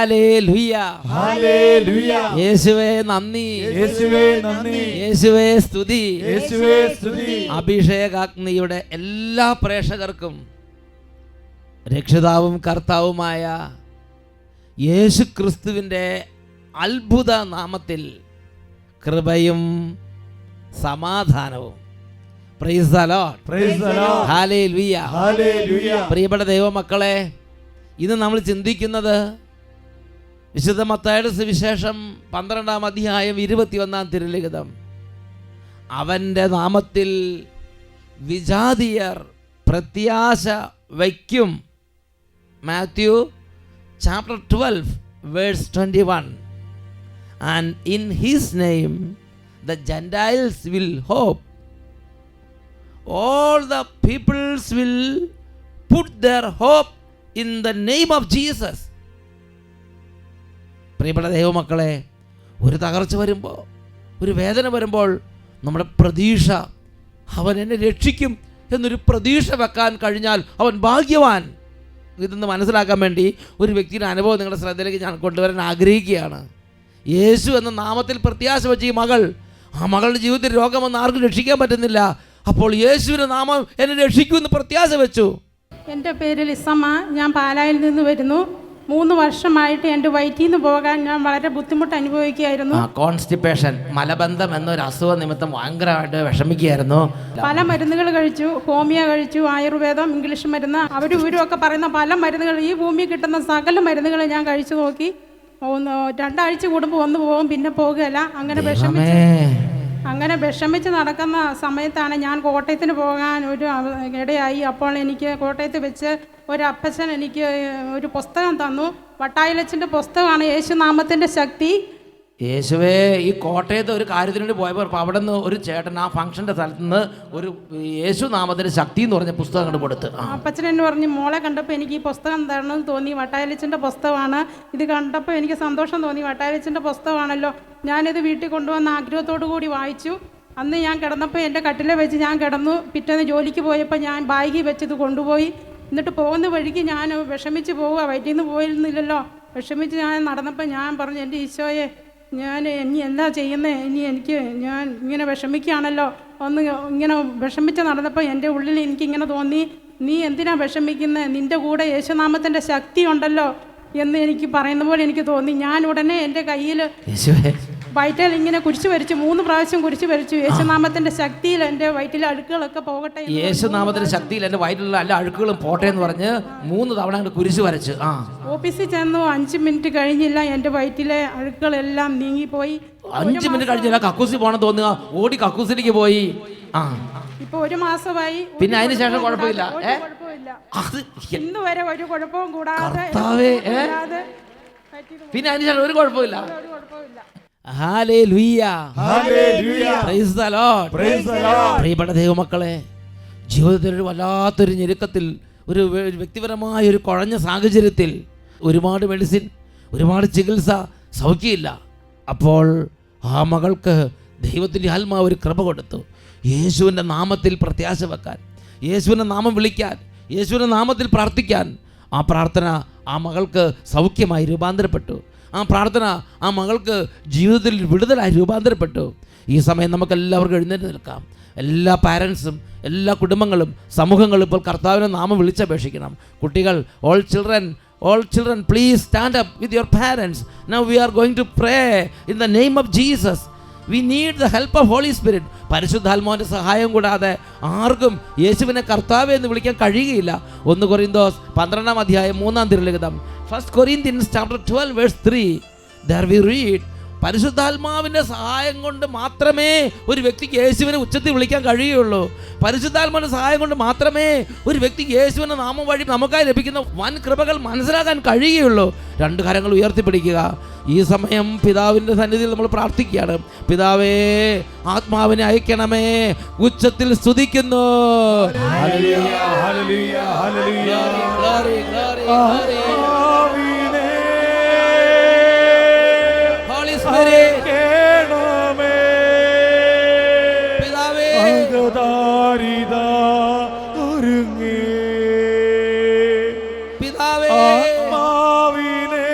Hallelujah, hallelujah. യേശുവേ നന്ദി, യേശുവേ നന്ദി, യേശുവേ സ്തുതി, യേശുവേ സ്തുതി. അഭിഷേകാഗ്നിയുടെ എല്ലാ പ്രേക്ഷകർക്കും രക്ഷിതാവും കർത്താവുമായ യേശു ക്രിസ്തുവിൻ്റെ അത്ഭുത നാമത്തിൽ കൃപയും സമാധാനവും. Price the Lord, praise the Lord, hallelujah, hallelujah. പ്രിയപ്പെട്ട ദൈവമക്കളെ, ഇന്ന് നമ്മൾ ചിന്തിക്കുന്നത് വിശുദ്ധ മത്തായിയുടെ സുവിശേഷം 12-ാം അധ്യായം 21-ാം തിരുലിഖിതം. അവൻ്റെ നാമത്തിൽ വിജാതിയർ പ്രത്യാശ വയ്ക്കും. Matthew chapter 12 verse 21. And in his name the Gentiles will hope. All the peoples will put their hope in the name of Jesus. പ്രിയപ്പെട്ട ദൈവമക്കളെ, ഒരു തകർച്ച വരുമ്പോൾ, ഒരു വേദന വരുമ്പോൾ നമ്മുടെ പ്രതീക്ഷ, അവൻ എന്നെ രക്ഷിക്കും എന്നൊരു പ്രതീക്ഷ വെക്കാൻ കഴിഞ്ഞാൽ അവൻ ഭാഗ്യവാൻ. ഇതെന്ന് മനസ്സിലാക്കാൻ വേണ്ടി ഒരു വ്യക്തിയുടെ അനുഭവം നിങ്ങളുടെ ശ്രദ്ധയിലേക്ക് ഞാൻ കൊണ്ടുവരാൻ ആഗ്രഹിക്കുകയാണ്. യേശു എന്ന നാമത്തിൽ പ്രത്യാശ വെച്ച ഈ മകൾ, ആ മകളുടെ ജീവിതത്തിൽ രോഗമൊന്നും ആർക്കും രക്ഷിക്കാൻ പറ്റുന്നില്ല. അപ്പോൾ യേശുവിൻ്റെ നാമം എന്നെ രക്ഷിക്കുമെന്ന് പ്രത്യാശ വെച്ചു. എൻ്റെ പേര് ലിസമ്മ. ഞാൻ പാലായിൽ നിന്ന് വരുന്നു. 3 വർഷമായിട്ട് എൻ്റെ വയറ്റിൽ നിന്ന് പോകാൻ ഞാൻ വളരെ ബുദ്ധിമുട്ട് അനുഭവിക്കുകയായിരുന്നു. കോൺസ്റ്റിപ്പേഷൻ, മലബന്ധം എന്നൊരു അസുഖ നിമിത്തം ഭയങ്കരമായിട്ട് വിഷമിക്കുകയായിരുന്നു. പല മരുന്നുകൾ കഴിച്ചു. ഹോമിയോ കഴിച്ചു, ആയുർവേദം, ഇംഗ്ലീഷ് മരുന്ന്, അവരും ഇവരും ഒക്കെ പറയുന്ന പല മരുന്നുകൾ, ഈ ഭൂമിയിൽ കിട്ടുന്ന സകല മരുന്നുകൾ ഞാൻ കഴിച്ചു നോക്കി. 2 ആഴ്ച കൂടുമ്പോൾ ഒന്ന് പോകും, പിന്നെ പോകുകയല്ല. അങ്ങനെ വിഷമിച്ച് നടക്കുന്ന സമയത്താണ് ഞാൻ കോട്ടയത്തിന് പോകാൻ ഒരു ഇടയായി. അപ്പോൾ എനിക്ക് കോട്ടയത്ത് വെച്ച് ഒരു അപ്പച്ചൻ എനിക്ക് ഒരു പുസ്തകം തന്നു. വട്ടായിലച്ചൻ്റെ പുസ്തകമാണ് യേശുനാമത്തിൻ്റെ ശക്തി. യേശുവേ, ഈ കോട്ടയത്ത് ഒരു കാര്യത്തിന് വേണ്ടി പോയപ്പോൾ അവിടെ നിന്ന് ഒരു ചേട്ടൻ ആ ഫംഗ്ഷൻ്റെ സ്ഥലത്ത് നിന്ന് ഒരു യേശുനാമത്തിൻ്റെ ശക്തി എന്ന് പറഞ്ഞ പുസ്തകം കണ്ട് കൊടുത്ത്. അപ്പച്ചൻ എന്ന് പറഞ്ഞ് മോളെ കണ്ടപ്പോൾ എനിക്ക് ഈ പുസ്തകം തരണമെന്ന് തോന്നി. വട്ടായിലച്ചൻ്റെ പുസ്തകമാണ്. ഇത് കണ്ടപ്പോൾ എനിക്ക് സന്തോഷം തോന്നി. വട്ടായിലച്ചൻ്റെ പുസ്തകമാണല്ലോ. ഞാനിത് വീട്ടിൽ കൊണ്ടുവന്ന ആഗ്രഹത്തോടു കൂടി വായിച്ചു. അന്ന് ഞാൻ കിടന്നപ്പോൾ എൻ്റെ കട്ടിലെ വെച്ച് ഞാൻ കിടന്നു. പിറ്റേന്ന് ജോലിക്ക് പോയപ്പോൾ ഞാൻ ബാഗിൽ വെച്ചത് കൊണ്ടുപോയി. എന്നിട്ട് പോകുന്ന വഴിക്ക് ഞാൻ വിഷമിച്ച് പോവുക. വയറ്റിൽ നിന്ന് പോയിരുന്നില്ലല്ലോ. വിഷമിച്ച് ഞാൻ നടന്നപ്പോൾ ഞാൻ പറഞ്ഞു, എൻ്റെ ഈശോയെ, ഞാൻ ഇനി എന്താ ചെയ്യുന്നത്? ഞാൻ ഇങ്ങനെ വിഷമിക്കുകയാണല്ലോ. ഇങ്ങനെ വിഷമിച്ച് നടന്നപ്പോൾ എൻ്റെ ഉള്ളിൽ എനിക്കിങ്ങനെ തോന്നി, നീ എന്തിനാ വിഷമിക്കുന്നത്? നിൻ്റെ കൂടെ യേശുനാമത്തിൻ്റെ ശക്തി ഉണ്ടല്ലോ എന്ന് എനിക്ക് പറയുന്ന പോലെ എനിക്ക് തോന്നി. ഞാൻ ഉടനെ എൻ്റെ കയ്യിൽ വയറ്റിൽ ഇങ്ങനെ കുരിശ് വരച്ചു. 3 പ്രാവശ്യം കുരിശ് വരച്ചു. യേശുനാമത്തിൻ്റെ ശക്തിയിൽ എൻ്റെ വയറ്റിലെ അഴുക്കുകളൊക്കെ പോകട്ടെ. യേശുനാമത്തിൻ്റെ ശക്തിയിൽ എൻ്റെ വയറ്റിലുള്ള എല്ലാ അഴുക്കുകളും പോട്ടെ എന്ന് പറഞ്ഞ് 3 തവണ അങ്ങോട്ട് കുരിശ് വരച്ച്. ഓഫീസിൽ ചെന്നു. 5 മിനിറ്റ് കഴിഞ്ഞില്ല, എൻ്റെ വയറ്റിലെ അഴുക്കുകളെല്ലാം നീങ്ങിപ്പോയി. 5 മിനിറ്റ് കഴിഞ്ഞില്ല, കക്കൂസി പോകണം തോന്നുക, ഓടി കക്കൂസിലേക്ക് പോയി. ഇപ്പൊ 1 മാസമായി. പിന്നെ അതിന് ശേഷം കുഴപ്പമില്ല. ഇന്ന് വരെ ഒരു കുഴപ്പവും കൂടാതെ. പിന്നെ അതിന് ശേഷം ഒരു കുഴപ്പമില്ല. Hallelujah, hallelujah, praise the Lord, praise the Lord. പ്രിയപ്പെട്ട ദൈവമക്കളെ, ജീവിതത്തിൽ ഒരു വല്ലാത്തൊരു ഞെരുക്കത്തിൽ, ഒരു വ്യക്തിപരമായ ഒരു കുഴഞ്ഞ സാഹചര്യത്തിൽ ഒരുപാട് മെഡിസിൻ, ഒരുപാട് ചികിത്സ, സൗഖ്യമില്ല. അപ്പോൾ ആ മകൾക്ക് ദൈവത്തിൻ്റെ ആത്മാവ് ഒരു കൃപ കൊടുത്തു. യേശുവിൻ്റെ നാമത്തിൽ പ്രത്യാശ വെക്കാൻ, യേശുവിൻ്റെ നാമം വിളിക്കാൻ, യേശുവിൻ്റെ നാമത്തിൽ പ്രാർത്ഥിക്കാൻ. ആ പ്രാർത്ഥന ആ മകൾക്ക് സൗഖ്യമായി രൂപാന്തരപ്പെട്ടു. ആ പ്രാർത്ഥന ആ മകൾക്ക് ജീവിതത്തിൽ വിടുതലായി രൂപാന്തരപ്പെട്ടു. ഈ സമയം നമുക്കെല്ലാവർക്കും എഴുന്നേറ്റ് നിൽക്കാം. എല്ലാ പാരൻസും, എല്ലാ കുടുംബങ്ങളും, സമൂഹങ്ങളും ഇപ്പോൾ കർത്താവിൻ്റെ നാമം വിളിച്ചപേക്ഷിക്കണം. കുട്ടികൾ, all children, please stand up with your parents. Now we are going to pray in the name of Jesus. We need the help of Holy Spirit. പരിശുദ്ധാത്മാവിൻ്റെ സഹായം കൂടാതെ ആർക്കും യേശുവിനെ കർത്താവേ എന്ന് വിളിക്കാൻ കഴിയുകയില്ല. 1 കൊരിന്തോസ് 12-ാം അധ്യായം 3-ാം തിരുലിഖിതം. 1 Corinthians chapter 12 verse 3. There we read, പരിശുദ്ധാത്മാവിൻ്റെ സഹായം കൊണ്ട് മാത്രമേ ഒരു വ്യക്തിക്ക് യേശുവിനെ ഉച്ചത്തിൽ വിളിക്കാൻ കഴിയുള്ളൂ. പരിശുദ്ധാത്മാവിൻ്റെ സഹായം കൊണ്ട് മാത്രമേ ഒരു വ്യക്തിക്ക് യേശുവിൻ്റെ നാമം വഴി നമുക്കായി ലഭിക്കുന്ന വൻ കൃപകൾ മനസ്സിലാക്കാൻ കഴിയുകയുള്ളൂ. 2 കരങ്ങൾ ഉയർത്തിപ്പിടിക്കുക. ഈ സമയം പിതാവിൻ്റെ സന്നിധിയിൽ നമ്മൾ പ്രാർത്ഥിക്കുകയാണ്. പിതാവേ, ആത്മാവിനെ അയക്കണമേ. ഉച്ചത്തിൽ സ്തുതിക്കുന്നു. Hallelujah, hallelujah, hallelujah. Glory, glory, glory. Holy spirit, പിതാവേ, പിതാവേ, ആത്മാവിനെ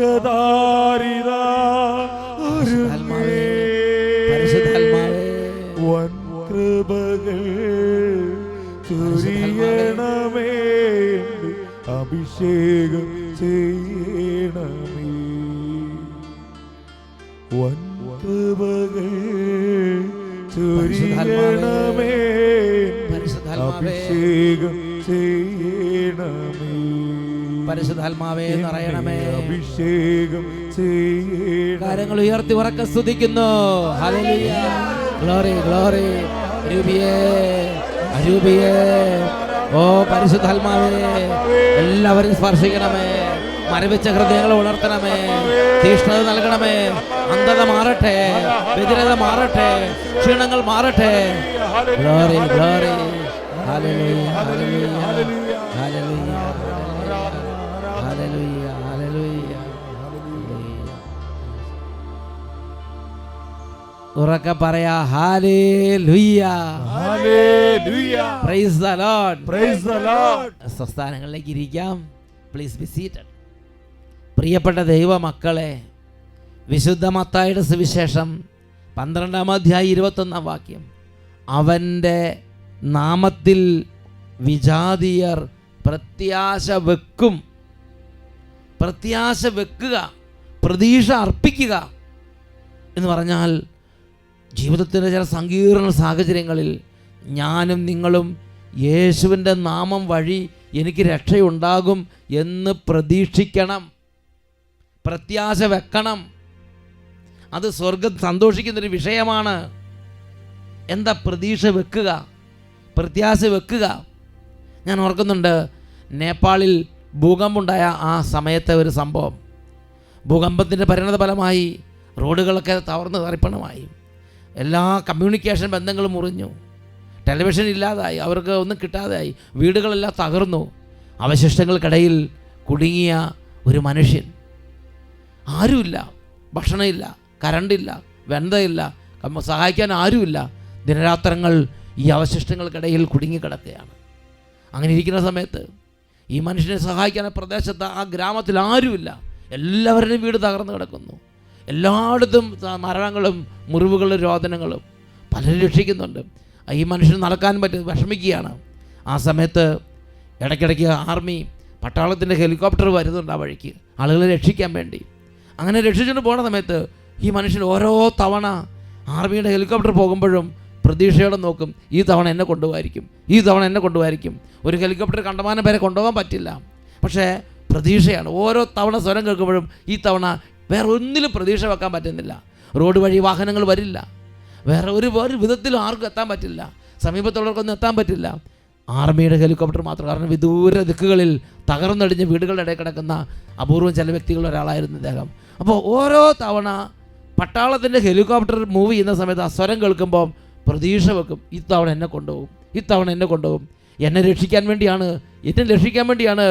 അകതാരിത പരിശുദ്ധാത്മാവേ, വൻ കൃപകൾ ചൊരിയണമേ, അഭിഷേകം ചെയ്യണമേ. വൻ കൃപകൾ ചൊരിയണമേ, അഭിഷേകം ചെയ്യണമേ. പരിശുദ്ധാത്മാവേ നിറയണമേ. അഭിഷേകം ചെയ്യണമേ. കാര്യങ്ങൾ ഉയർത്തി ഉറക്കെ സ്തുതിക്കുന്നു. Hallelujah, glory glory. അരൂപിയേ, ഓ പരിശുദ്ധാത്മാവേ, എല്ലാവരും സ്പർശിക്കണമേ. മരവിച്ച ഹൃദയങ്ങൾ ഉണർത്തണമേ. തീഷ്ണത നൽകണമേ. അന്ധത മാറട്ടെ, വ്യതിരത മാറട്ടെ, ക്ഷീണങ്ങൾ മാറട്ടെ. Glory glory. Hallelujah hallelujah hallelujah hallelujah hallelujah. ഉറക്കെ പറയാ hallelujah. Hallelujah. Praise the Lord. Praise the Lord. സ്വസ്ഥാനങ്ങളിലേക്ക് ഇരിക്കാം. Please be seated. പ്രിയപ്പെട്ട ദൈവമക്കളെ, വിശുദ്ധ മത്തായിയുടെ സുവിശേഷം 12-ാം അധ്യായം 21-ാം വാക്യം, അവൻ്റെ നാമത്തിൽ വിജാതീയർ പ്രത്യാശ വെക്കും. പ്രത്യാശ വെക്കുക, പ്രതീക്ഷ അർപ്പിക്കുക എന്ന് പറഞ്ഞാൽ ജീവിതത്തിൻ്റെ ചില സങ്കീർണ സാഹചര്യങ്ങളിൽ ഞാനും നിങ്ങളും യേശുവിൻ്റെ നാമം വഴി എനിക്ക് രക്ഷയുണ്ടാകും എന്ന് പ്രതീക്ഷിക്കണം, പ്രത്യാശ വെക്കണം. അത് സ്വർഗം സന്തോഷിക്കുന്നൊരു വിഷയമാണ്. എന്താ പ്രതീക്ഷ വെക്കുക, പ്രത്യാശ വെക്കുക? ഞാൻ ഓർക്കുന്നുണ്ട്, നേപ്പാളിൽ ഭൂകമ്പമുണ്ടായ ആ സമയത്തെ ഒരു സംഭവം. ഭൂകമ്പത്തിൻ്റെ പരിണത ഫലമായി റോഡുകളൊക്കെ തകർന്ന് തരിപ്പണമായി, എല്ലാ കമ്മ്യൂണിക്കേഷൻ ബന്ധങ്ങളും മുറിഞ്ഞു, ടെലിവിഷൻ ഇല്ലാതായി, അവർക്ക് ഒന്നും കിട്ടാതായി, വീടുകളെല്ലാം തകർന്നു. അവശിഷ്ടങ്ങൾക്കിടയിൽ കുടുങ്ങിയ ഒരു മനുഷ്യൻ. ആരുമില്ല, ഭക്ഷണമില്ല, കറണ്ടില്ല, വെന്തയില്ല, സഹായിക്കാൻ ആരുമില്ല. ദിനരാത്രങ്ങൾ ഈ അവശിഷ്ടങ്ങൾക്കിടയിൽ കുടുങ്ങിക്കിടക്കുകയാണ്. അങ്ങനെ ഇരിക്കുന്ന സമയത്ത് ഈ മനുഷ്യനെ സഹായിക്കാൻ പ്രദേശത്ത്, ആ ഗ്രാമത്തിൽ ആരുമില്ല. എല്ലാവരുടെയും വീട് തകർന്നു കിടക്കുന്നു. എല്ലായിടത്തും മരണങ്ങളും മുറിവുകളും രോദനങ്ങളും. പലരും രക്ഷിക്കുന്നുണ്ട്. ഈ മനുഷ്യന് നടക്കാൻ വിഷമിക്കുകയാണ്. ആ സമയത്ത് ഇടയ്ക്കിടയ്ക്ക് ആർമി, പട്ടാളത്തിൻ്റെ ഹെലികോപ്റ്റർ വരുന്നുണ്ട് ആ വഴിക്ക് ആളുകളെ രക്ഷിക്കാൻ വേണ്ടി. അങ്ങനെ രക്ഷിച്ചുകൊണ്ട് പോകുന്ന സമയത്ത് ഈ മനുഷ്യൻ ഓരോ തവണ ആർമിയുടെ ഹെലികോപ്റ്റർ പോകുമ്പോഴും പ്രതീക്ഷയോടെ നോക്കും, ഈ തവണ എന്നെ കൊണ്ടുപോകായിരിക്കും, ഈ തവണ എന്നെ കൊണ്ടുപോകായിരിക്കും. ഒരു ഹെലികോപ്റ്റർ കണ്ടമാനം പേരെ കൊണ്ടുപോകാൻ പറ്റില്ല, പക്ഷേ പ്രതീക്ഷയാണ്. ഓരോ തവണ സ്വരം കേൾക്കുമ്പോഴും ഈ തവണ വേറെ ഒന്നിലും പ്രതീക്ഷ വെക്കാൻ പറ്റുന്നില്ല. റോഡ് വഴി വാഹനങ്ങൾ വരില്ല, വേറെ ഒരു വിധത്തിലും ആർക്കും എത്താൻ പറ്റില്ല, സമീപത്തുള്ളവർക്കൊന്നും എത്താൻ പറ്റില്ല. ആർമിയുടെ ഹെലികോപ്റ്റർ മാത്രം. കാരണം വിദൂര ദിക്കുകളിൽ തകർന്നടിഞ്ഞ് വീടുകളുടെ ഇടയിൽ കിടക്കുന്ന അപൂർവം ചില വ്യക്തികളുടെ ഒരാളായിരുന്നു അദ്ദേഹം. അപ്പോൾ ഓരോ തവണ പട്ടാളത്തിൻ്റെ ഹെലികോപ്റ്റർ മൂവ് ചെയ്യുന്ന സമയത്ത് ആ സ്വരം കേൾക്കുമ്പോൾ പ്രതീക്ഷ വെക്കും, ഇത്തവണ എന്നെ കൊണ്ടുപോകും, ഇത്തവണ എന്നെ കൊണ്ടുപോകും, എന്നെ രക്ഷിക്കാൻ വേണ്ടിയാണ്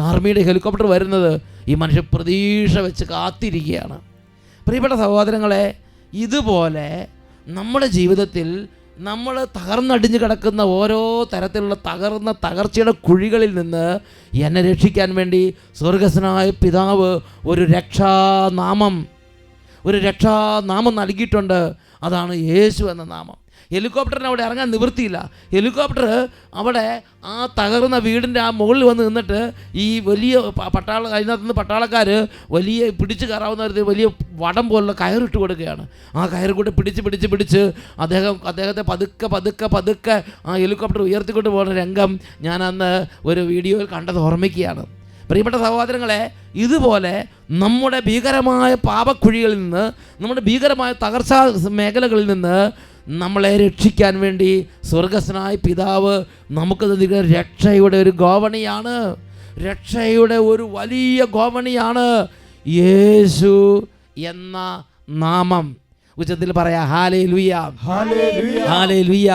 ആർമിയുടെ ഹെലികോപ്റ്റർ വരുന്നത്. ഈ മനുഷ്യൻ പ്രതീക്ഷ വെച്ച് കാത്തിരിക്കുകയാണ്. പ്രിയപ്പെട്ട സഹോദരങ്ങളെ, ഇതുപോലെ നമ്മുടെ ജീവിതത്തിൽ നമ്മൾ തകർന്നടിഞ്ഞ് കിടക്കുന്ന ഓരോ തരത്തിലുള്ള തകർച്ചയുടെ കുഴികളിൽ നിന്ന് എന്നെ രക്ഷിക്കാൻ വേണ്ടി സ്വർഗസ്വനായ പിതാവ് ഒരു രക്ഷാനാമം നൽകിയിട്ടുണ്ട്. അതാണ് യേശു എന്ന നാമം. ഹെലികോപ്റ്ററിന് അവിടെ ഇറങ്ങാൻ നിവൃത്തിയില്ല. ഹെലികോപ്റ്റർ അവിടെ ആ തകർന്ന വീടിൻ്റെ ആ മുകളിൽ വന്ന് നിന്നിട്ട് ഈ വലിയ അതിനകത്ത് നിന്ന് പട്ടാളക്കാർ വലിയ പിടിച്ച് കയറാവുന്ന ഒരു വലിയ വടം പോലുള്ള കയറിട്ട് കൊടുക്കുകയാണ്. ആ കയറ് കൂടെ പിടിച്ച് അദ്ദേഹത്തെ പതുക്കെ ആ ഹെലികോപ്റ്റർ ഉയർത്തിക്കൊണ്ട് പോകുന്ന രംഗം ഞാൻ അന്ന് ഒരു വീഡിയോയിൽ കണ്ടത് ഓർമ്മിക്കുകയാണ്. പ്രിയപ്പെട്ട സഹോദരങ്ങളെ, ഇതുപോലെ നമ്മുടെ ഭീകരമായ പാപക്കുഴികളിൽ നിന്ന്, നമ്മുടെ ഭീകരമായ തകർച്ചാ മേഖലകളിൽ നിന്ന് നമ്മളെ രക്ഷിക്കാൻ വേണ്ടി സ്വർഗസ്വനായ പിതാവ് നമുക്ക് തന്നിരിക്കുന്ന രക്ഷയുടെ ഒരു ഗോവണിയാണ്. രക്ഷയുടെ ഒരു വലിയ ഗോവണിയാണ് യേശു എന്ന നാമം. ഉച്ചത്തിൽ പറയാ ഹല്ലേലൂയ, ഹല്ലേലൂയ.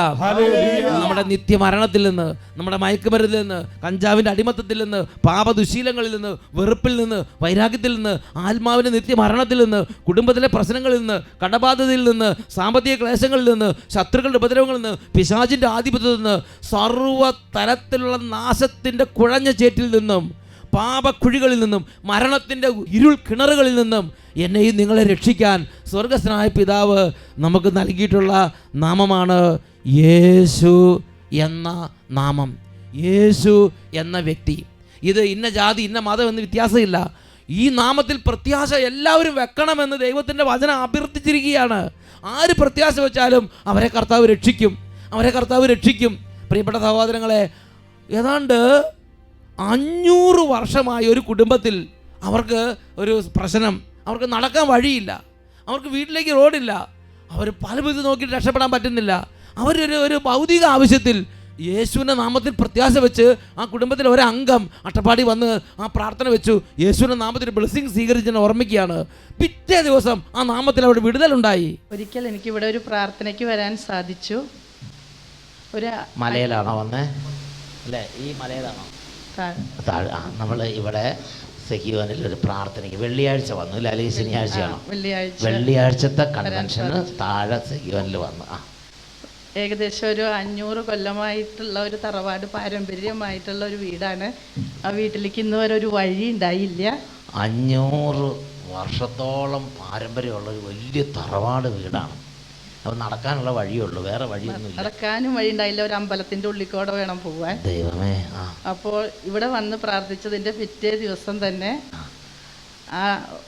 നമ്മുടെ നിത്യമരണത്തിൽ നിന്ന്, നമ്മുടെ മയക്കുമരുന്നിൽ നിന്ന്, കഞ്ചാവിൻ്റെ അടിമത്തത്തിൽ നിന്ന്, പാപദുശീലങ്ങളിൽ നിന്ന്, വെറുപ്പിൽ നിന്ന്, വൈരാഗ്യത്തിൽ നിന്ന്, ആത്മാവിൻ്റെ നിത്യമരണത്തിൽ നിന്ന്, കുടുംബത്തിലെ പ്രശ്നങ്ങളിൽ നിന്ന്, കടബാധ്യതയിൽ നിന്ന്, സാമ്പത്തിക ക്ലേശങ്ങളിൽ നിന്ന്, ശത്രുക്കളുടെ ഉപദ്രവങ്ങളിൽ നിന്ന്, പിശാചിൻ്റെ ആധിപത്യത്തിൽ നിന്ന്, സർവ്വ തരത്തിലുള്ള നാശത്തിൻ്റെ കുഴഞ്ഞ ചേറ്റിൽ നിന്നും, പാപക്കുഴികളിൽ നിന്നും മരണത്തിൻ്റെ ഇരുൾ കിണറുകളിൽ നിന്നും എന്നെയും നിങ്ങളെ രക്ഷിക്കാൻ സ്വർഗസ്ഥനായ പിതാവ് നമുക്ക് നൽകിയിട്ടുള്ള നാമമാണ് യേശു എന്ന നാമം, യേശു എന്ന വ്യക്തി. ഇത് ഇന്ന ജാതി ഇന്ന മതം എന്ന് വ്യത്യാസമില്ല. ഈ നാമത്തിൽ പ്രത്യാശ എല്ലാവരും വെക്കണമെന്ന് ദൈവത്തിൻ്റെ വചനം അഭ്യർത്ഥിച്ചിരിക്കുകയാണ്. ആര് പ്രത്യാശ വെച്ചാലും അവരെ കർത്താവ് രക്ഷിക്കും, അവരെ കർത്താവ് രക്ഷിക്കും. പ്രിയപ്പെട്ട സഹോദരങ്ങളെ, ഏതാണ്ട് 500 വർഷമായി ഒരു കുടുംബത്തിൽ അവർക്ക് ഒരു പ്രശ്നം, അവർക്ക് നടക്കാൻ വഴിയില്ല, അവർക്ക് വീട്ടിലേക്ക് റോഡില്ല, അവർ പല വിധം നോക്കിയിട്ട് രക്ഷപ്പെടാൻ പറ്റുന്നില്ല. അവരൊരു ഭൗതിക ആവശ്യത്തിൽ യേശുവിൻ്റെ നാമത്തിൽ പ്രത്യാശ വെച്ച് ആ കുടുംബത്തിലെ ഒരംഗം അട്ടപ്പാടി വന്ന് ആ പ്രാർത്ഥന വെച്ചു, യേശുവിൻ്റെ നാമത്തിൽ ബ്ലെസ്സിങ് സ്വീകരിച്ചെന്ന് ഓർമ്മിക്കുകയാണ്. പിറ്റേ ദിവസം ആ നാമത്തിൽ അവിടെ വിടുതലുണ്ടായി. ഒരിക്കൽ എനിക്കിവിടെ ഒരു പ്രാർത്ഥനയ്ക്ക് വരാൻ സാധിച്ചു. ഒരു മലയിലാണോ വന്നേ? അല്ലേ, ഈ മലയിലാണോ? താഴെ നമ്മൾ ഇവിടെ സെഹിയോനിൽ ഒരു പ്രാർത്ഥനയ്ക്ക് വെള്ളിയാഴ്ച വന്നു അല്ലേ, അല്ലെങ്കിൽ ശനിയാഴ്ചയാണോ? വെള്ളിയാഴ്ചത്തെ കൺവെൻഷന് താഴെ സെഹിയോനിൽ വന്നു. ഏകദേശം ഒരു 500 കൊല്ലമായിട്ടുള്ള ഒരു തറവാട് പാരമ്പര്യമായിട്ടുള്ള ഒരു വീടാണ്. ആ വീട്ടിലേക്ക് ഇന്ന് വരെ ഒരു വഴി ഉണ്ടായില്ല. 500 വർഷത്തോളം പാരമ്പര്യമുള്ള ഒരു വലിയ തറവാട് വീടാണ്. അപ്പോൾ നടക്കാനുള്ള വഴിയുള്ളൂ, വേറെ വഴിയൊന്നുമില്ല. നടക്കാനും വഴി ഉണ്ടായില്ല. ഒരു അമ്പലത്തിൻ്റെ ഉള്ളിക്കൂടെ വേണം പോവാൻ. ദൈവമേ. അപ്പോൾ ഇവിടെ വന്ന് പ്രാർത്ഥിച്ചതിൻ്റെ പിറ്റേ ദിവസം തന്നെ ആ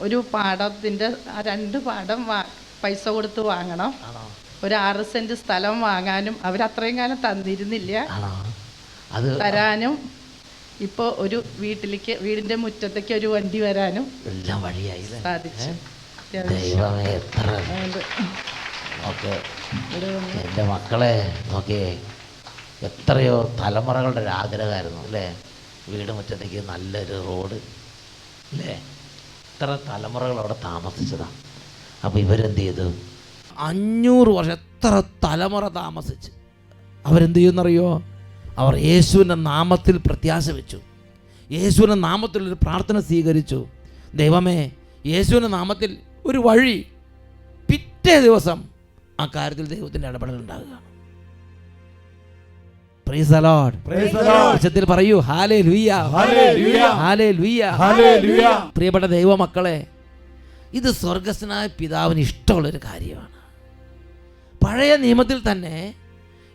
ഒരു പാടത്തിൻ്റെ 2 പാടം പൈസ കൊടുത്ത് വാങ്ങണം. ഒരു 6 സെൻറ്റ് സ്ഥലം വാങ്ങാനും അവരത്രയും കാലം തന്നിരുന്നില്ല. അത് തരാനും ഇപ്പോൾ ഒരു വീടിൻ്റെ മുറ്റത്തേക്ക് ഒരു വണ്ടി വരാനും എല്ലാം വഴിയായി സാധിച്ചു. ദൈവമേ, എത്ര ഓക്കെ. എൻ്റെ മക്കളെ നോക്കിയേ, എത്രയോ തലമുറകളുടെ ഒരു ആഗ്രഹമായിരുന്നു അല്ലേ, വീട് മുറ്റത്തേക്ക് നല്ലൊരു റോഡ് അല്ലേ. എത്ര തലമുറകൾ അവിടെ താമസിച്ചതാണ്. അപ്പോൾ ഇവരെന്ത് ചെയ്തു? 500 വർഷം, എത്ര തലമുറ താമസിച്ച് അവരെന്ത് ചെയ്യുമെന്നറിയോ? അവർ യേശുവിൻ്റെ നാമത്തിൽ പ്രത്യാശ വെച്ചു, യേശുവിൻ്റെ നാമത്തിലൊരു പ്രാർത്ഥന സ്വീകരിച്ചു. ദൈവമേ, യേശുവിൻ്റെ നാമത്തിൽ ഒരു വഴി. പിറ്റേ ദിവസം ആ കാര്യത്തിൽ ദൈവത്തിൻ്റെ ഇടപെടൽ ഉണ്ടാകുകയാണ്. Price the Lord. ഉച്ചത്തിൽ പറയൂ ഹല്ലേലൂയ, ഹല്ലേലൂയ, ഹല്ലേലൂയ, ഹല്ലേലൂയ. പ്രിയപ്പെട്ട ദൈവമക്കളെ, ഇത് സ്വർഗസ്ഥനായ പിതാവിന് ഇഷ്ടമുള്ളൊരു കാര്യമാണ്. പഴയ നിയമത്തിൽ തന്നെ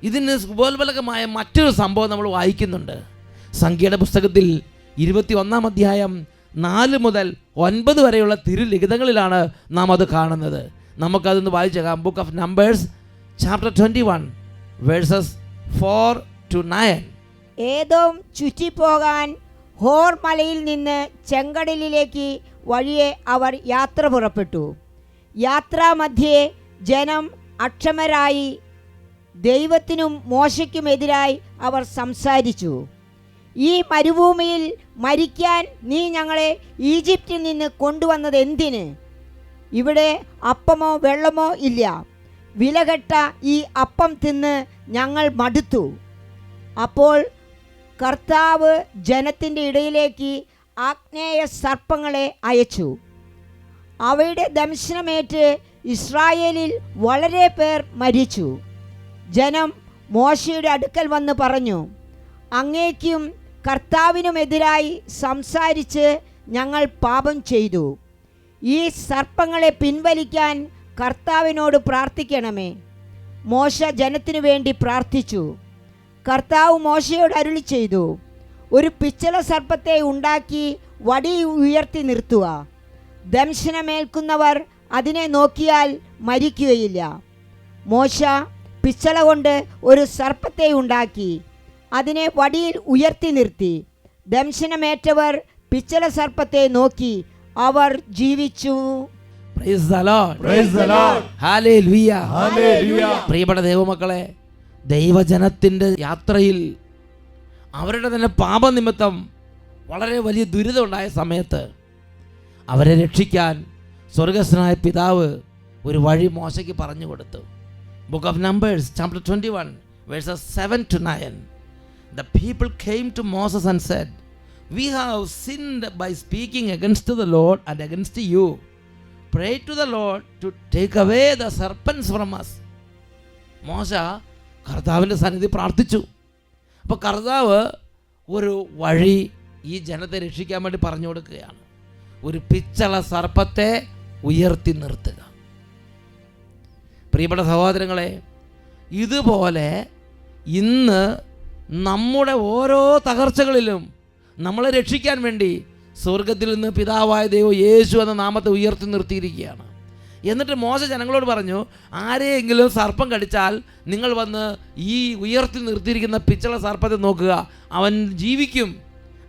ഇതിന് ഉപോത്ബലകമായ മറ്റൊരു സംഭവം നമ്മൾ വായിക്കുന്നുണ്ട്. സംഖ്യയുടെ പുസ്തകത്തിൽ 21-ാം അധ്യായം 4 മുതൽ 9 വരെയുള്ള തിരുലിഖിതങ്ങളിലാണ് നാം അത് കാണുന്നത്. നമുക്കതൊന്ന് വായിച്ചേക്കാം. Book of Numbers chapter 21 verses 4 to 9. Edom ചുറ്റിപ്പോകാൻ ഹോർ മലയിൽ നിന്ന് ചെങ്കടലിലേക്ക് വഴിയെ അവർ യാത്ര പുറപ്പെട്ടു. യാത്രാമധ്യേ ജനം അക്ഷമരായി ദൈവത്തിനും മോശയ്ക്കുമെതിരായി അവർ സംസാരിച്ചു. ഈ മരുഭൂമിയിൽ മരിക്കാൻ നീ ഞങ്ങളെ ഈജിപ്തിൽ നിന്ന് കൊണ്ടുവന്നത് എന്തിന്? ഇവിടെ അപ്പമോ വെള്ളമോ ഇല്ല. വിലകെട്ട ഈ അപ്പം തിന്ന് ഞങ്ങൾ മടുത്തു. അപ്പോൾ കർത്താവ് ജനത്തിൻ്റെ ഇടയിലേക്ക് ആഗ്നേയ സർപ്പങ്ങളെ അയച്ചു. അവയുടെ ദംശനമേറ്റ് ഇസ്രായേലിൽ വളരെ പേർ മരിച്ചു. ജനം മോശയുടെ അടുക്കൽ വന്ന് പറഞ്ഞു, അങ്ങേക്കും കർത്താവിനുമെതിരായി സംസാരിച്ച് ഞങ്ങൾ പാപം ചെയ്തു. ഈ സർപ്പങ്ങളെ പിൻവലിക്കാൻ കർത്താവിനോട് പ്രാർത്ഥിക്കണമേ. മോശ ജനത്തിനു വേണ്ടി പ്രാർത്ഥിച്ചു. കർത്താവ് മോശയോട് അരുളി ചെയ്തു, ഒരു പിച്ചള സർപ്പത്തെ ഉണ്ടാക്കി വടി ഉയർത്തി നിർത്തുക. ദംശനമേൽക്കുന്നവർ അതിനെ നോക്കിയാൽ മരിക്കുകയില്ല. മോശ പിച്ചള കൊണ്ട് ഒരു സർപ്പത്തെ ഉണ്ടാക്കി അതിനെ വടിയിൽ ഉയർത്തി നിർത്തി. ദംശനമേറ്റവർ പിച്ചള സർപ്പത്തെ നോക്കി അവർ ജീവിച്ചു. Price the Lord, praise the Lord, hallelujah, hallelujah. പ്രിയപ്പെട്ട ദൈവമക്കളെ, ദൈവജനത്തിൻ്റെ യാത്രയിൽ അവരുടെ തന്നെ പാപനിമിത്തം വളരെ വലിയ ദുരിതമുണ്ടായ സമയത്ത് അവരെ രക്ഷിക്കാൻ സ്വർഗസ്ഥനായ പിതാവ് ഒരു വഴി മോശയ്ക്ക് പറഞ്ഞു കൊടുത്തു. Book of Numbers chapter 21 versus 7 to 9. The people came to Moses and said, we have sinned by speaking against the Lord and against you. Pray to the Lord to take away the serpents from us. മോശ കർത്താവിൻ്റെ സന്നിധി പ്രാർത്ഥിച്ചു. അപ്പോൾ കർത്താവ് ഒരു വഴി ഈ ജനത്തെ രക്ഷിക്കാൻ വേണ്ടി പറഞ്ഞു കൊടുക്കുകയാണ്. ഒരു പിച്ചള സർപ്പത്തെ ഉയർത്തി നിർത്തുക. പ്രിയപ്പെട്ട സഹോദരങ്ങളെ, ഇതുപോലെ ഇന്ന് നമ്മുടെ ഓരോ തകർച്ചകളിലും നമ്മളെ രക്ഷിക്കാൻ വേണ്ടി സ്വർഗത്തിൽ നിന്ന് പിതാവായ ദൈവം യേശു എന്ന നാമത്തെ ഉയർത്തി നിർത്തിയിരിക്കുകയാണ്. എന്നിട്ട് മോശ ജനങ്ങളോട് പറഞ്ഞു, ആരെയെങ്കിലും സർപ്പം കടിച്ചാൽ നിങ്ങൾ വന്ന് ഈ ഉയർത്തി നിർത്തിയിരിക്കുന്ന പിച്ചള സർപ്പത്തെ നോക്കുക, അവൻ ജീവിക്കും.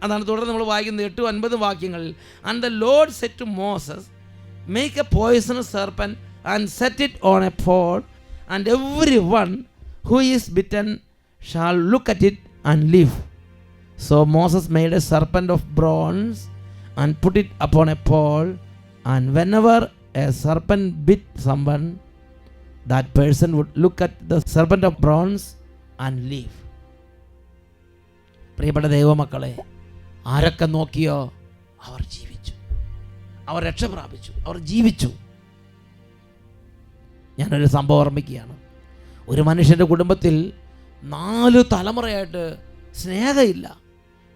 അതാണ് തുടർന്ന് നമ്മൾ വായിക്കുന്നത് 8-9 വാക്യങ്ങളിൽ. And the Lord said to Moses, make a poisonous serpent and set it on a pole, and every one who is bitten shall look at it and live. So Moses made a serpent of bronze and put it upon a pole, and whenever a serpent bit someone, that person would look at the serpent of bronze and live. പ്രിയപ്പെട്ട ദൈവമക്കളെ, ആരൊക്കെ നോക്കിയോ അവർ ജീവിച്ചു, അവർ രക്ഷ പ്രാപിച്ചു, അവർ ജീവിച്ചു. ഞാനൊരു സംഭവം ഓർമ്മിക്കുകയാണ്. ഒരു മനുഷ്യൻ്റെ കുടുംബത്തിൽ 4 തലമുറയായിട്ട് സ്നേഹമില്ല,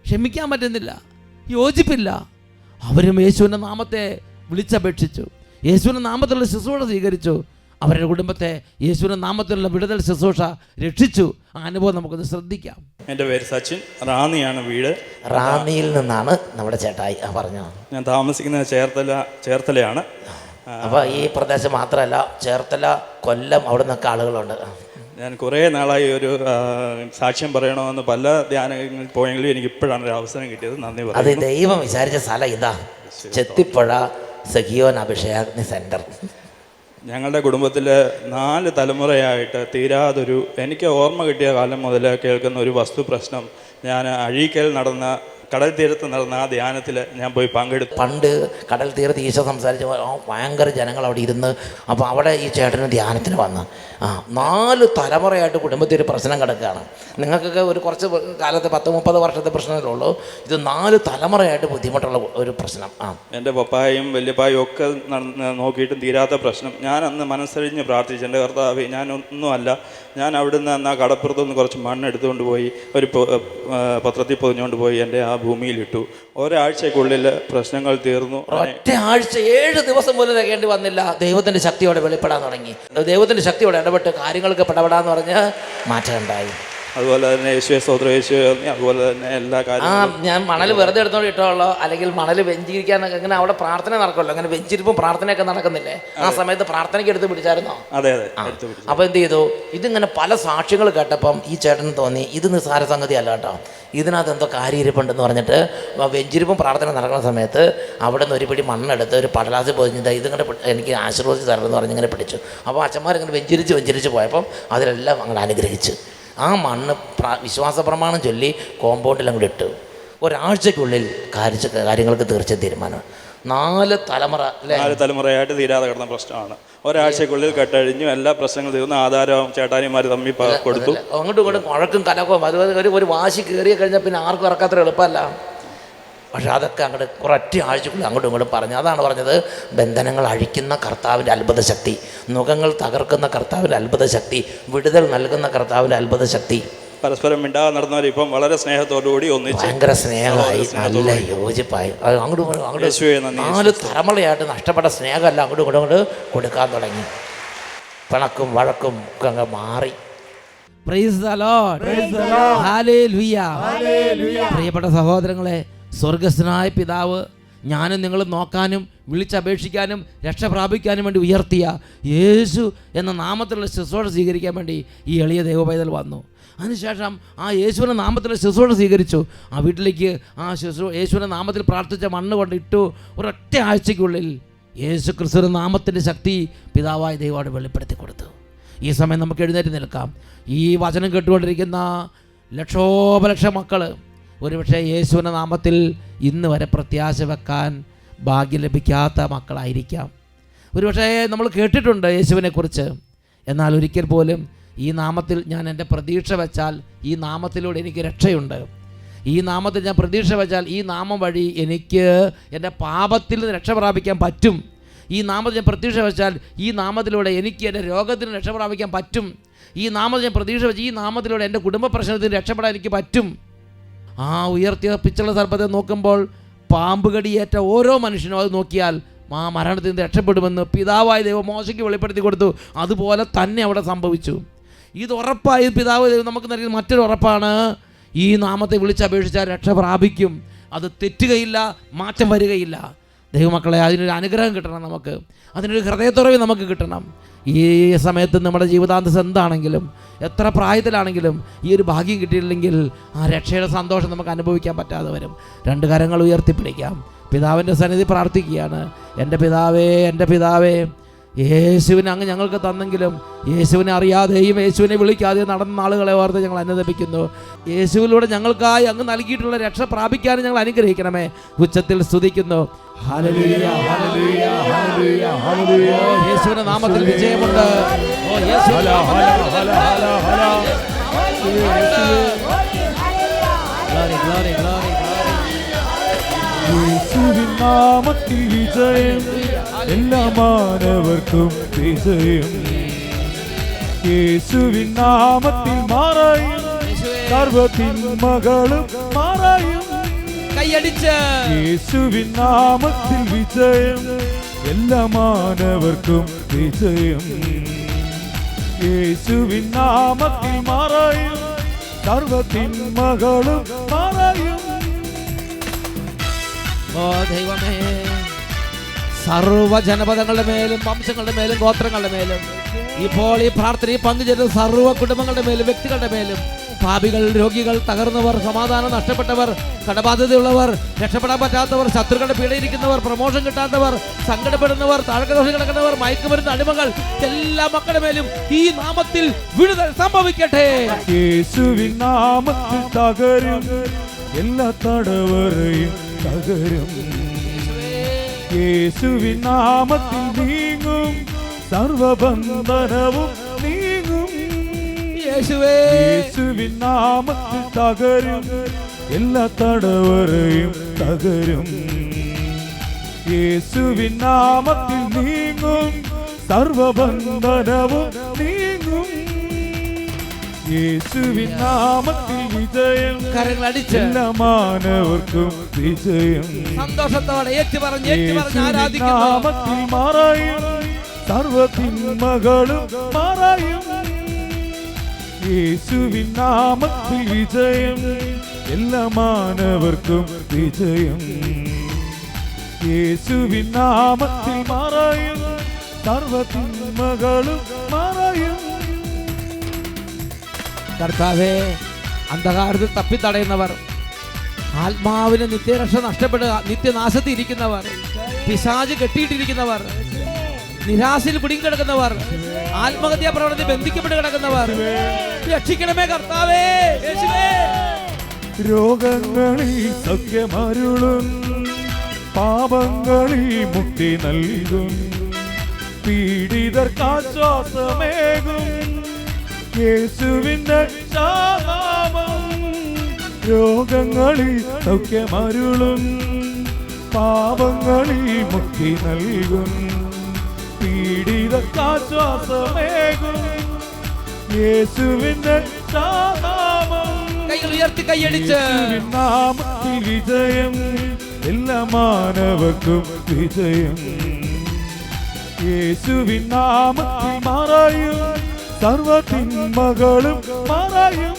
ക്ഷമിക്കാൻ പറ്റുന്നില്ല, യോജിപ്പില്ല. അവരും യേശുവിൻ്റെ നാമത്തെ വിളിച്ചപേക്ഷിച്ചു, യേശുവിൻ്റെ നാമത്തിലുള്ള ശുശ്രൂഷ സ്വീകരിച്ചു, അവരുടെ കുടുംബത്തെ യേശുവിൻ്റെ നാമത്തിലുള്ള വിടുതൽ ശുശ്രൂഷ രക്ഷിച്ചു. ആ അനുഭവം നമുക്കൊന്ന് ശ്രദ്ധിക്കാം. എൻ്റെ പേര് സച്ചിൻ, റാന്നിയാണ് വീട്. റാന്നിയിൽ നിന്നാണ് നമ്മുടെ ചേട്ടായി പറഞ്ഞു. ഞാൻ താമസിക്കുന്നത് ചേർത്തലയാണ്. അപ്പോൾ ഈ പ്രദേശം മാത്രമല്ല, ചേർത്തല, കൊല്ലം, അവിടെ നിന്നൊക്കെ ആളുകളുണ്ട്. ഞാൻ കുറേ നാളായി ഒരു സാക്ഷ്യം പറയണമെന്ന് പല ധ്യാനങ്ങളിൽ പോയെങ്കിലും എനിക്ക് ഇപ്പോഴാണ് ഒരു അവസരം കിട്ടിയത്. നന്ദി അത് പറയുന്നു. ദൈവം വിചാരിച്ച സ്ഥലം ഇതാ, ചെത്തിപ്പുഴ സഖിയോൻ അഭിഷേകാഗ്നി സെൻറ്റർ. ഞങ്ങളുടെ കുടുംബത്തിൽ 4 തലമുറയായിട്ട് തീരാതൊരു, എനിക്ക് ഓർമ്മ കിട്ടിയ കാലം മുതൽ കേൾക്കുന്ന ഒരു വസ്തു പ്രശ്നം. ഞാൻ അഴീക്കൽ നടന്ന, കടൽ തീരത്ത് നടന്ന ആ ധ്യാനത്തിൽ ഞാൻ പോയി പങ്കെടുത്തു. പണ്ട് കടൽ തീരത്ത് ഈശോ സംസാരിച്ച ഭയങ്കര ജനങ്ങൾ അവിടെ ഇരുന്ന്, അപ്പോൾ അവിടെ ഈ ചേട്ടന് ധ്യാനത്തിന് വന്ന് 4 തലമുറയായിട്ട് കുടുംബത്തിൽ ഒരു പ്രശ്നം കിടക്കുകയാണ്. നിങ്ങൾക്കൊക്കെ ഒരു കുറച്ച് കാലത്തെ 10-30 വർഷത്തെ പ്രശ്നമല്ലേ ഉള്ളൂ, ഇത് 4 തലമുറയായിട്ട് ബുദ്ധിമുട്ടുള്ള ഒരു പ്രശ്നം. എൻ്റെ പപ്പായും വല്യപ്പായും ഒക്കെ നോക്കിയിട്ടും തീരാത്ത പ്രശ്നം. ഞാൻ അന്ന് മനസ്സറിഞ്ഞ് പ്രാർത്ഥിച്ചു, എൻ്റെ കർത്താവേ, ഞാനൊന്നുമല്ല, ഞാൻ അവിടുന്ന് അന്ന് ആ കടപ്പുറത്തുനിന്ന് കുറച്ച് മണ്ണ് എടുത്തുകൊണ്ട് പോയി ഒരു പത്രത്തിൽ പൊതിഞ്ഞുകൊണ്ട് പോയി എൻ്റെ ആ ഭൂമിയിലിട്ടു. ഒരാഴ്ചക്കുള്ളിൽ പ്രശ്നങ്ങൾ തീർന്നു. ഒറ്റ ആഴ്ച 7 ദിവസം പോലും തികേണ്ടി വന്നില്ല. ദൈവത്തിൻ്റെ ശക്തിയോടെ വെളിപ്പെടാൻ തുടങ്ങി. ദൈവത്തിൻ്റെ ശക്തിയോടെ ഇടപെട്ട് കാര്യങ്ങൾക്ക് ഇടപെടാന്ന് പറഞ്ഞ് മാറ്റം ഉണ്ടായി. അതുപോലെ തന്നെ യേശുവേ സ്തോത്രം, യേശുവേ, അതുപോലെ തന്നെ എല്ലാ കാര്യങ്ങളും. ഞാൻ മണൽ വെറുതെ എടുത്തോണ്ട് ഇട്ടോളോ, അല്ലെങ്കിൽ മണൽ വെഞ്ചിരിക്കാനൊക്കെ അങ്ങനെ അവിടെ പ്രാർത്ഥന നടക്കുമല്ലോ, അങ്ങനെ വെഞ്ചിരിപ്പും പ്രാർത്ഥനയൊക്കെ നടക്കുന്നില്ലേ, ആ സമയത്ത് പ്രാർത്ഥനയ്ക്ക് എടുത്ത് പിടിച്ചായിരുന്നോ? അതെ. അപ്പോൾ എന്ത് ചെയ്തു, ഇതിങ്ങനെ പല സാക്ഷ്യങ്ങൾ കേട്ടപ്പം ഈ ചേട്ടന് തോന്നി ഇത് നിസ്സാര സംഗതി അല്ല കേട്ടോ, ഇതിനകത്ത് എന്തോ കാര്യമിരിപ്പുണ്ടെന്ന് പറഞ്ഞിട്ട് വെഞ്ചിരിപ്പും പ്രാർത്ഥന നടക്കുന്ന സമയത്ത് അവിടെ നിന്ന് ഒരു പിടി മണ്ണെടുത്ത് ഒരു പടലാസിൽ പൊതിഞ്ഞിട്ട് ഇതിങ്ങനെ എനിക്ക് ആശീർവദിച്ച് തരണമെന്ന് പറഞ്ഞ് ഇങ്ങനെ പിടിച്ചു. അപ്പോൾ അച്ഛന്മാരിങ്ങനെ വെഞ്ചിരിച്ച് പോയപ്പം അതിലെല്ലാം അങ്ങനെ അനുഗ്രഹിച്ച് ആ മണ്ണ് വിശ്വാസ പ്രമാണം ചൊല്ലി കോമ്പൗണ്ടിൽ അങ്ങോട്ട് ഇട്ടു. ഒരാഴ്ചയ്ക്കുള്ളിൽ കാര്യങ്ങൾക്ക് തീർച്ചയായും തീരുമാനം. 4 തലമുറ, 4 തലമുറയായിട്ട് തീരാതെ കിടന്ന പ്രശ്നമാണ്. ഒരാഴ്ചക്കുള്ളിൽ കെട്ടഴിഞ്ഞു, എല്ലാ പ്രശ്നങ്ങളും തീർന്നു. ആധാരവും ചേട്ടാനിമാർ തമ്മിൽ കൊടുത്തു. അങ്ങോട്ടും ഇങ്ങോട്ടും കുഴക്കും കലക്കവും അതുപോലെ ഒരു വാശി കയറി കഴിഞ്ഞാൽ പിന്നെ ആർക്കും ഇറക്കാത്ര എളുപ്പമല്ല. പക്ഷെ അതൊക്കെ അങ്ങോട്ട് കുറച്ച് ആഴ്ചക്കുള്ളിൽ അങ്ങോട്ടും ഇങ്ങോട്ടും പറഞ്ഞു. അതാണ് പറഞ്ഞത്, ബന്ധനങ്ങൾ അഴിക്കുന്ന കർത്താവിൻ്റെ അത്ഭുത ശക്തി, നുഖങ്ങൾ തകർക്കുന്ന കർത്താവിൻ്റെ അത്ഭുത ശക്തി, വിടുതൽ നൽകുന്ന കർത്താവിൻ്റെ അത്ഭുത ശക്തി. പരസ്പരം മിണ്ടാതെ നടന്നവർ ഇപ്പം വളരെ സ്നേഹത്തോടുകൂടി ഒന്നിച്ച് ഭയങ്കര സ്നേഹമായി, നല്ല യോജിപ്പായി. അത് അങ്ങോട്ടും 4 തലമുറയായിട്ട് നഷ്ടപ്പെട്ട സ്നേഹമല്ല അങ്ങോട്ടും ഇങ്ങോട്ട് കൊടുക്കാൻ തുടങ്ങി. പിണക്കും വഴക്കും ഒക്കെ അങ്ങ് മാറി. Price the Lord, hallelujah. പ്രിയപ്പെട്ട സഹോദരങ്ങളെ, സ്വർഗസ്ഥനായ പിതാവ് ഞാനും നിങ്ങളും നോക്കാനും വിളിച്ചപേക്ഷിക്കാനും രക്ഷ പ്രാപിക്കാനും വേണ്ടി ഉയർത്തിയ യേശു എന്ന നാമത്തിലുള്ള ശുശ്രൂഷ സ്വീകരിക്കാൻ വേണ്ടി ഈ എളിയ ദൈവപൈതൽ വന്നു. അതിനുശേഷം ആ യേശുവിൻ്റെ നാമത്തിലുള്ള ശുശ്രൂഷ സ്വീകരിച്ചു. ആ വീട്ടിലേക്ക് യേശുവിൻ്റെ നാമത്തിൽ പ്രാർത്ഥിച്ച മണ്ണ് കൊണ്ട് ഇട്ടു. ഒരൊറ്റ ആഴ്ചയ്ക്കുള്ളിൽ യേശു ക്രിസ്തുവിൻ്റെ നാമത്തിൻ്റെ ശക്തി പിതാവായ ദൈവത്തോട് വെളിപ്പെടുത്തി കൊടുത്തു. ഈ സമയം നമുക്ക് എഴുന്നേറ്റ് നിൽക്കാം. ഈ വചനം കേട്ടുകൊണ്ടിരിക്കുന്ന ലക്ഷോപലക്ഷം മക്കൾ ഒരുപക്ഷെ യേശുവിൻ്റെ നാമത്തിൽ ഇന്ന് വരെ പ്രത്യാശ വെക്കാൻ ഭാഗ്യം ലഭിക്കാത്ത മക്കളായിരിക്കാം. ഒരുപക്ഷെ നമ്മൾ കേട്ടിട്ടുണ്ട് യേശുവിനെക്കുറിച്ച്, എന്നാൽ ഒരിക്കൽ പോലും ഈ നാമത്തിൽ ഞാൻ എൻ്റെ പ്രതീക്ഷ വെച്ചാൽ ഈ നാമത്തിലൂടെ എനിക്ക് രക്ഷയുണ്ട്, ഈ നാമത്തിൽ ഞാൻ പ്രതീക്ഷ വെച്ചാൽ ഈ നാമം വഴി എനിക്ക് എൻ്റെ പാപത്തിൽ നിന്ന് രക്ഷ പ്രാപിക്കാൻ പറ്റും, ഈ നാമത്തിൽ ഞാൻ പ്രതീക്ഷ വെച്ചാൽ ഈ നാമത്തിലൂടെ എനിക്ക് എൻ്റെ രോഗത്തിന് രക്ഷ പ്രാപിക്കാൻ പറ്റും, ഈ നാമത്തിൽ ഞാൻ പ്രതീക്ഷ വെച്ച് ഈ നാമത്തിലൂടെ എൻ്റെ കുടുംബ പ്രശ്നത്തിന് രക്ഷപ്പെടാൻ എനിക്ക് പറ്റും. ആ ഉയർത്തിയ പിച്ചള സർപ്പത്തെ നോക്കുമ്പോൾ പാമ്പ് കടിയേറ്റ ഓരോ മനുഷ്യനും അത് നോക്കിയാൽ ആ മരണത്തിൽ നിന്ന് രക്ഷപ്പെടുമെന്ന് പിതാവായ ദൈവം മോശയ്ക്ക് വെളിപ്പെടുത്തി കൊടുത്തു. അതുപോലെ തന്നെ അവിടെ സംഭവിച്ചു. ഇത് ഉറപ്പായി പിതാവ് ദൈവം നമുക്ക് നൽകിയ മറ്റൊരു ഉറപ്പാണ്, ഈ നാമത്തെ വിളിച്ചപേക്ഷിച്ചാൽ രക്ഷ പ്രാപിക്കും. അത് തെറ്റുകയില്ല, മാറ്റം വരികയില്ല. ദൈവമക്കളെ, അതിനൊരു അനുഗ്രഹം കിട്ടണം, നമുക്ക് അതിനൊരു ഹൃദയത്തുറവ് നമുക്ക് കിട്ടണം. ഈ സമയത്ത് നമ്മുടെ ജീവിതാന്തസ് എന്താണെങ്കിലും, എത്ര പ്രായത്തിലാണെങ്കിലും ഈ ഒരു ഭാഗ്യം കിട്ടിയില്ലെങ്കിൽ ആ രക്ഷയുടെ സന്തോഷം നമുക്ക് അനുഭവിക്കാൻ പറ്റാതെ വരും. 2 കരങ്ങൾ ഉയർത്തിപ്പിടിക്കാം, പിതാവിൻ്റെ സന്നിധി പ്രാർത്ഥിക്കുകയാണ്. എൻ്റെ പിതാവേ, യേശുവിനെ അങ്ങ് ഞങ്ങൾക്ക് തന്നെങ്കിലും യേശുവിനെ അറിയാതെയും യേശുവിനെ വിളിക്കാതെയും നടന്ന ആളുകളെ ഓർത്ത് ഞങ്ങൾ അനുദപിക്കുന്നു. യേശുവിലൂടെ ഞങ്ങൾക്കായി അങ്ങ് നൽകിയിട്ടുള്ള രക്ഷ പ്രാപിക്കാനും ഞങ്ങൾ അനുഗ്രഹിക്കണമേ. ഉച്ചത്തിൽ സ്തുതിക്കുന്നു. Hallelujah, hallelujah, hallelujah, hallelujah. യേശുവിന്റെ നാമത്തിൽ വിജയമുണ്ട്. യേശുവിന്റെ നാമത്തിൽ വിജയം, എല്ലാ മാനവർക്കും വിജയം. യേശുവിൻ നാമത്തിൽ മാറയും, സർവ്വതിന്മകളും മാറയും. കൈയടിച്ച് യേശുവിൻ നാമത്തിൽ വിജയം, എല്ലാ മാനവർക്കും വിജയം. യേശുവിൻ നാമത്തിൽ മാറയും, സർവ്വതിന്മകളും മാറയും. ഓ ദൈവമേ, സർവ്വ ജനപദങ്ങളുടെ മേലും വംശങ്ങളുടെ മേലും ഗോത്രങ്ങളുടെ മേലും ഇപ്പോൾ ഈ പ്രാർത്ഥനയിൽ പങ്കുചേരുന്ന സർവ്വ കുടുംബങ്ങളുടെ മേലും വ്യക്തികളുടെ മേലും പാപികൾ, രോഗികൾ, തകർന്നവർ, സമാധാനം നഷ്ടപ്പെട്ടവർ, കടബാധ്യതയുള്ളവർ, രക്ഷപ്പെടാൻ പറ്റാത്തവർ, ശത്രുക്കളുടെ പീഡയിരിക്കുന്നവർ, പ്രമോഷൻ കിട്ടാത്തവർ, സങ്കടപ്പെടുന്നവർ, താഴെദോഷം കിടക്കുന്നവർ, മയക്കുമരുന്ന് അടിമകൾ, എല്ലാ മക്കളുടെ മേലും ഈ നാമത്തിൽ വിടുതൽ സംഭവിക്കട്ടെ. യേശുവിൻ നാമത്തിൽ തകരും, എല്ലാ തടവറയും തകരും. യേശുവിൻ നാമത്തിൽ നീങ്ങും, സർവബന്ധനവും നീങ്ങും. യേശുവിൻ നാമത്തിൽ തകരും, എല്ലാ തടവറയും തകരും. യേശുവിൻ നാമത്തിൽ നീങ്ങും, സർവബന്ധനവും നീങ്ങും. യേശുവിൻ നാമത്തിൽ വിജയം, എല്ലാ മാനവർക്കും വിജയം. സന്തോഷത്തോടെ ഏറ്റുപറഞ്ഞ് നാമത്തിൽ മാറയും, സർവ്വതിന്മകളും മാറയും. യേശുവിൻ നാമത്തിൽ വിജയം, എല്ലാ മാനവർക്കും വിജയം. യേശുവിൻ നാമത്തിൽ മാറയും, സർവ്വതിന്മകളും മാറയും. കർത്താവേ, അന്ധകാരത്തിൽ തപ്പിത്തടയുന്നവർ, ആത്മാവിന് നിത്യരക്ഷ നഷ്ടപ്പെടുക, നിത്യനാശത്തിൽ ഇരിക്കുന്നവർ, പിശാച് കെട്ടിയിട്ടിരിക്കുന്നവർ, നിരാശയിൽ പിടികിടക്കുന്നവർ, ആത്മഹത്യാ പ്രവണതയിൽ ബന്ധിക്കപ്പെട്ട് കിടക്കുന്നവർ, രക്ഷിക്കണമേ കർത്താവേ. രോഗങ്ങളിൽ സൗഖ്യമരുളും, പാപങ്ങളിൽ മുക്തി നൽകും, പീഡിതർക്കാശ്വാസമേകും യേശുവിന്റെ നാമം. രോഗങ്ങളിൽ സൗഖ്യമരുളും, പാപങ്ങളിൽ മുക്തി നൽകും, പീഡിതർക്കാശ്വാസമേകും യേശുവിന്റെ നാമം. കൈകൾ ഉയർത്തി കൈയടിച്ച് നാമത്തിൽ വിജയം, എല്ലാ മാനവർക്കും വിജയം. യേശുവിൻ നാമത്തിൽ മാറയും, സർവ്വതിന്മകളും മാറയും,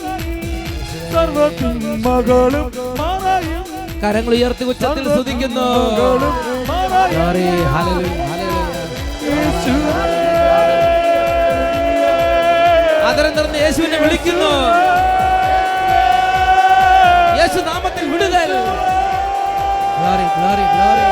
സർവ്വതിന്മകളും മാറയും. കരങ്ങൾ ഉയർത്തി ഉച്ചത്തിൽ സ്തുതിക്കുന്നു. ആദരം നിറഞ്ഞ യേശുവിനെ വിളിക്കുന്നു. യേശു നാമത്തിൽ വിടുതൽ. Glory glory glory.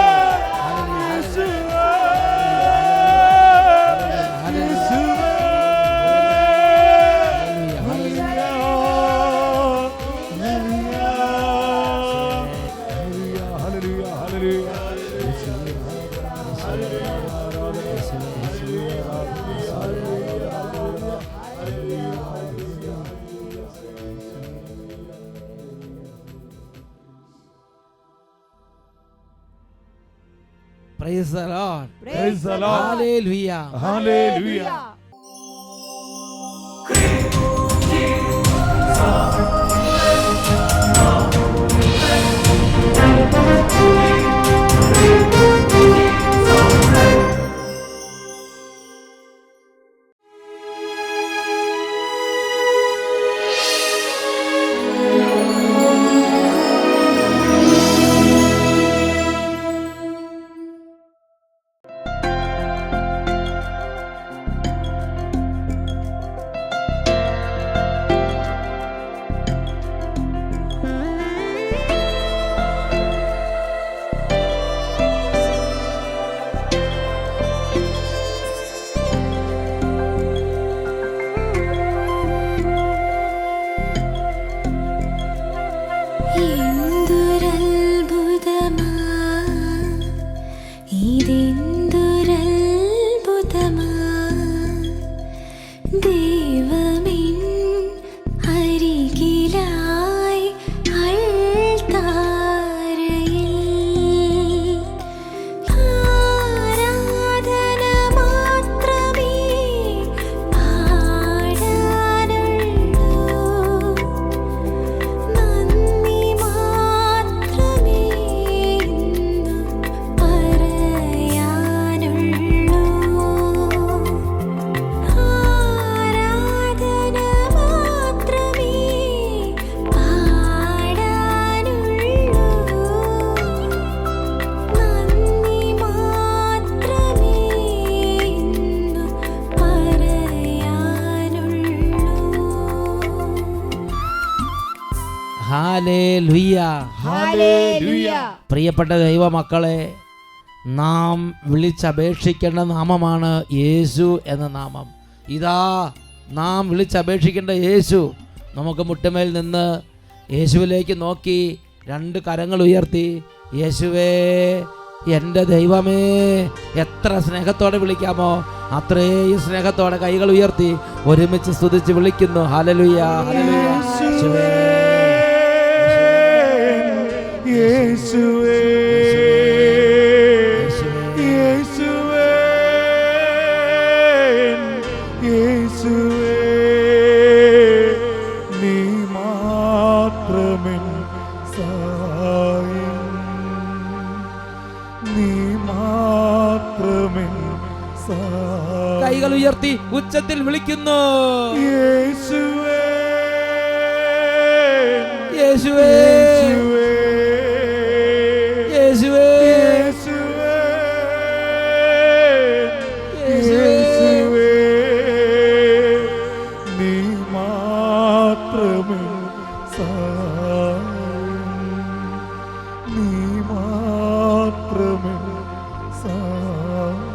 Praise the Lord. Praise the Lord. Hallelujah. Hallelujah. Hallelujah. Hallelujah. പ്രിയപ്പെട്ട ദൈവമക്കളെ, നാം വിളിച്ചപേക്ഷിക്കേണ്ട നാമമാണ് യേശു എന്ന നാമം. ഇതാ നാം വിളിച്ചപേക്ഷിക്കേണ്ട യേശു. നമുക്ക് മുട്ടുമേൽ നിന്ന് യേശുവിലേക്ക് നോക്കി 2 കരങ്ങൾ ഉയർത്തി യേശുവേ എൻ്റെ ദൈവമേ, എത്ര സ്നേഹത്തോടെ വിളിക്കാമോ അത്രയും സ്നേഹത്തോടെ കൈകൾ ഉയർത്തി ഒരുമിച്ച് സ്തുതിച്ച് വിളിക്കുന്നു. Hallelujah, hallelujah. യേശുവേ, യേശുവേ, യേശുവേ, യേശുവേ, നീ മാത്രമേ സഹായം, നീ മാത്രമേ സഹായം. കൈകൾ ഉയർത്തി ഉച്ചത്തിൽ വിളിക്കുന്നു. യേശുവേ, യേശുവേ, യേശുവേ, യേശുവേ, നീ മാത്രമേ സഹായം, നീ മാത്രമേ സഹായം.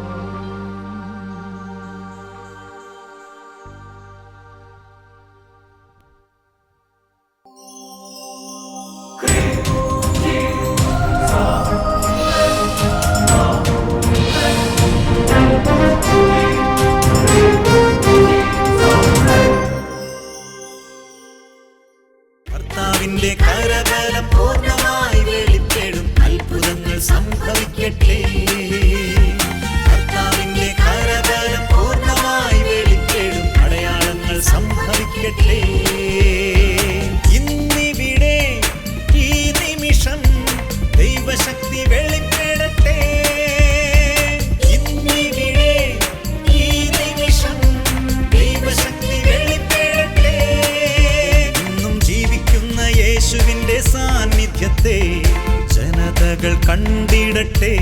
കർത്താവിന്റെ കരബലം പൂർണ്ണമായി വെളിപ്പെടും, അത്ഭുതങ്ങൾ സംഭവിക്കട്ടെ. കർത്താവിന്റെ കരബലം പൂർണ്ണമായി വെളിപ്പെടും, അടയാളങ്ങൾ സംഭവിക്കട്ടെ. ഇന്നിവിടെ ഈ നിമിഷം ദൈവശക്തി വെളിപ്പെടട്ടെ. ഇന്നിവിടെ ഈ നിമിഷം ദൈവശക്തി വെളിപ്പെടട്ടെ. ഇന്നും ജീവിക്കുന്ന യേശുവിന്റെ സാന്നിധ്യത്തെ ജനതകൾ കണ്ടിടട്ടെ.